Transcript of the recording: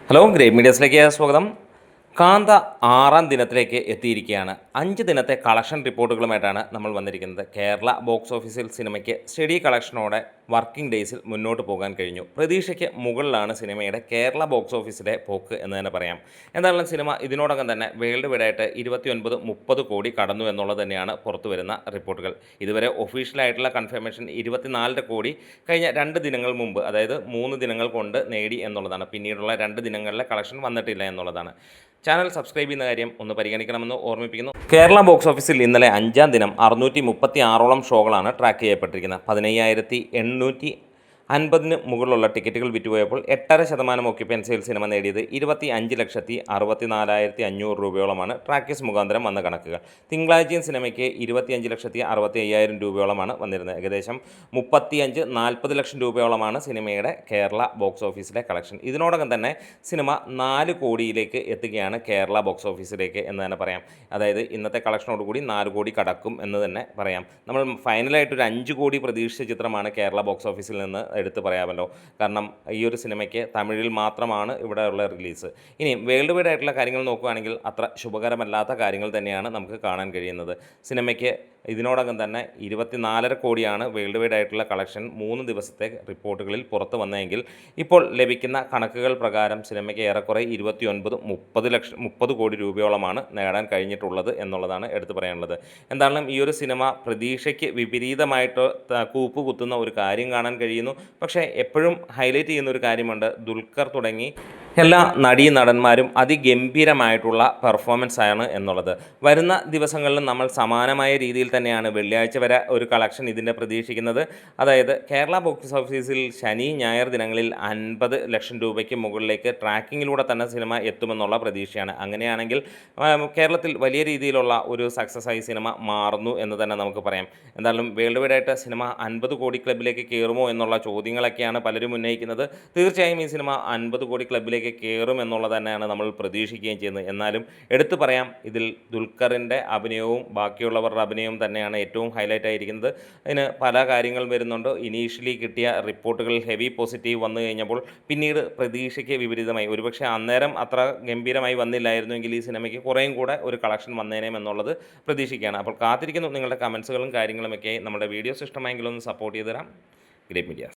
Hello, great മീഡിയസിലേക്ക് സ്വാഗതം. കാന്ത 6-ാം ദിനത്തിലേക്ക് എത്തിയിരിക്കുകയാണ്. 5 ദിനത്തെ collection റിപ്പോർട്ടുകളുമായിട്ടാണ് നമ്മൾ വന്നിരിക്കുന്നത്. കേരള ബോക്സ് ഓഫീസിൽ സിനിമയ്ക്ക് സ്റ്റഡി കളക്ഷനോടെ വർക്കിംഗ് ഡേയ്സിൽ മുന്നോട്ട് പോകാൻ കഴിഞ്ഞു. പ്രതീക്ഷയ്ക്ക് മുകളിലാണ് സിനിമയുടെ കേരള ബോക്സ് ഓഫീസിലെ പോക്ക് എന്ന് തന്നെ പറയാം. എന്തായാലും സിനിമ ഇതിനോടകം തന്നെ വേൾഡ് വൈഡായിട്ട് 29-30 കോടി കടന്നു എന്നുള്ളത് തന്നെയാണ് പുറത്തു വരുന്ന റിപ്പോർട്ടുകൾ. ഇതുവരെ ഒഫീഷ്യലായിട്ടുള്ള കൺഫർമേഷൻ 24 കോടി കഴിഞ്ഞ 2 ദിനങ്ങൾ മുമ്പ്, അതായത് 3 ദിനങ്ങൾ കൊണ്ട് നേടി എന്നുള്ളതാണ്. പിന്നീടുള്ള 2 ദിനങ്ങളിലെ കളക്ഷൻ വന്നിട്ടില്ല എന്നുള്ളതാണ്. ചാനൽ സബ്സ്ക്രൈബ് ചെയ്യുന്ന കാര്യം ഒന്ന് പരിഗണിക്കണമെന്ന് ഓർമ്മിപ്പിക്കുന്നു. കേരള ബോക്സ് ഓഫീസിൽ ഇന്നലെ 5-ാം ദിനം 636ഓളം ഷോകളാണ് ട്രാക്ക് ചെയ്യപ്പെട്ടിരിക്കുന്നത്. 15,850 മുകളിലുള്ള ടിക്കറ്റുകൾ വിറ്റുപോയപ്പോൾ 8.5% ഓക്യുപ്പൻസിയിൽ സിനിമ നേടിയത് 25,64,500 രൂപയോളമാണ് ട്രാക്കേഴ്സ് മുഖാന്തരം വന്ന കണക്കുകൾ. തിങ്കളാഴ്ചയും സിനിമയ്ക്ക് 25,65,000 രൂപയോളമാണ് വന്നിരുന്നത്. ഏകദേശം 35-40 ലക്ഷം രൂപയോളമാണ് സിനിമയുടെ കേരള ബോക്സ് ഓഫീസിലെ കളക്ഷൻ. ഇതിനോടകം തന്നെ സിനിമ 4 കോടിയിലേക്ക് എത്തുകയാണ് കേരള ബോക്സ് ഓഫീസിലേക്ക് എന്ന് തന്നെ പറയാം. അതായത് ഇന്നത്തെ കളക്ഷനോടുകൂടി 4 കോടി കടക്കും എന്ന് തന്നെ പറയാം. നമ്മൾ ഫൈനലായിട്ടൊരു 5 കോടി പ്രതീക്ഷിച്ച ചിത്രമാണ് കേരള ബോക്സ് ഓഫീസിൽ നിന്ന് എടുത്ത് പറയാമല്ലോ. കാരണം ഈ ഒരു സിനിമയ്ക്ക് തമിഴിൽ മാത്രമാണ് ഇവിടെ ഉള്ള റിലീസ്. ഇനി വേൾഡ് വൈഡ് ആയിട്ടുള്ള കാര്യങ്ങൾ നോക്കുകയാണെങ്കിൽ അത്ര ശുഭകരമല്ലാത്ത കാര്യങ്ങൾ തന്നെയാണ് നമുക്ക് കാണാൻ കഴിയുന്നത്. സിനിമയ്ക്ക് ഇതിനോടകം തന്നെ 24.5 കോടിയാണ് വേൾഡ് വൈഡ് ആയിട്ടുള്ള കളക്ഷൻ 3 ദിവസത്തെ റിപ്പോർട്ടുകളിൽ പുറത്തു വന്നതെങ്കിൽ ഇപ്പോൾ ലഭിക്കുന്ന കണക്കുകൾ പ്രകാരം സിനിമയ്ക്ക് ഏറെക്കുറെ 29-30 കോടി രൂപയോളമാണ് നേടാൻ കഴിഞ്ഞിട്ടുള്ളത് എന്നുള്ളതാണ് എടുത്തു പറയാനുള്ളത്. എന്തായാലും ഈ ഒരു സിനിമ പ്രതീക്ഷയ്ക്ക് വിപരീതമായിട്ട് കൂപ്പ് കുത്തുന്ന ഒരു കാര്യം കാണാൻ കഴിയുന്നു. പക്ഷേ എപ്പോഴും ഹൈലൈറ്റ് ചെയ്യുന്ന ഒരു കാര്യമുണ്ട്. ദുൽഖർ തുടങ്ങി എല്ലാ നടന്മാരും അതിഗംഭീരമായിട്ടുള്ള പെർഫോമൻസ് ആണ് എന്നുള്ളത്. വരുന്ന ദിവസങ്ങളിലും നമ്മൾ സമാനമായ രീതിയിൽ തന്നെയാണ് വെള്ളിയാഴ്ച വരെ ഒരു കളക്ഷൻ ഇതിൻ്റെ പ്രതീക്ഷിക്കുന്നത്. അതായത് കേരള ബോക്സ് ഓഫീസിൽ ശനി ഞായർ ദിനങ്ങളിൽ 50 ലക്ഷം രൂപയ്ക്ക് മുകളിലേക്ക് ട്രാക്കിങ്ങിലൂടെ തന്നെ സിനിമ എത്തുമെന്നുള്ള പ്രതീക്ഷയാണ്. അങ്ങനെയാണെങ്കിൽ കേരളത്തിൽ വലിയ രീതിയിലുള്ള ഒരു സക്സസ് ആയി സിനിമ മാറുന്നു എന്ന് തന്നെ നമുക്ക് പറയാം. എന്തായാലും വേൾഡ് വൈഡായിട്ട് സിനിമ 50 കോടി ക്ലബിലേക്ക് കയറുമോ എന്നുള്ള ചോദ്യങ്ങളൊക്കെയാണ് പലരും ഉന്നയിക്കുന്നത്. തീർച്ചയായും ഈ സിനിമ 50 കോടി ക്ലബിലേക്ക് കയറും എന്നുള്ളത് തന്നെയാണ് നമ്മൾ പ്രതീക്ഷിക്കുകയും ചെയ്യുന്നത്. എന്നാലും എടുത്തു പറയാം, ഇതിൽ ദുൽഖറിൻ്റെ അഭിനയവും ബാക്കിയുള്ളവരുടെ അഭിനയവും തന്നെയാണ് ഏറ്റവും ഹൈലൈറ്റ് ആയിരിക്കുന്നത്. അതിന് പല കാര്യങ്ങൾ വരുന്നുണ്ട്. ഇനീഷ്യലി കിട്ടിയ റിപ്പോർട്ടുകൾ ഹെവി പോസിറ്റീവ് വന്നു കഴിഞ്ഞപ്പോൾ പിന്നീട് പ്രതീക്ഷയ്ക്ക് വിപരീതമായി, ഒരുപക്ഷെ അന്നേരം അത്ര ഗംഭീരമായി വന്നില്ലായിരുന്നുവെങ്കിൽ ഈ സിനിമയ്ക്ക് കുറേയും കൂടെ ഒരു കളക്ഷൻ വന്നേനേം എന്നുള്ളത് പ്രതീക്ഷിക്കുകയാണ്. അപ്പോൾ കാത്തിരിക്കുന്നു നിങ്ങളുടെ കമൻസുകളും കാര്യങ്ങളുമൊക്കെ. നമ്മുടെ വീഡിയോസ് ഇഷ്ടമായെങ്കിൽ ഒന്ന് സപ്പോർട്ട് ചെയ്ത് തരാം. Great medias.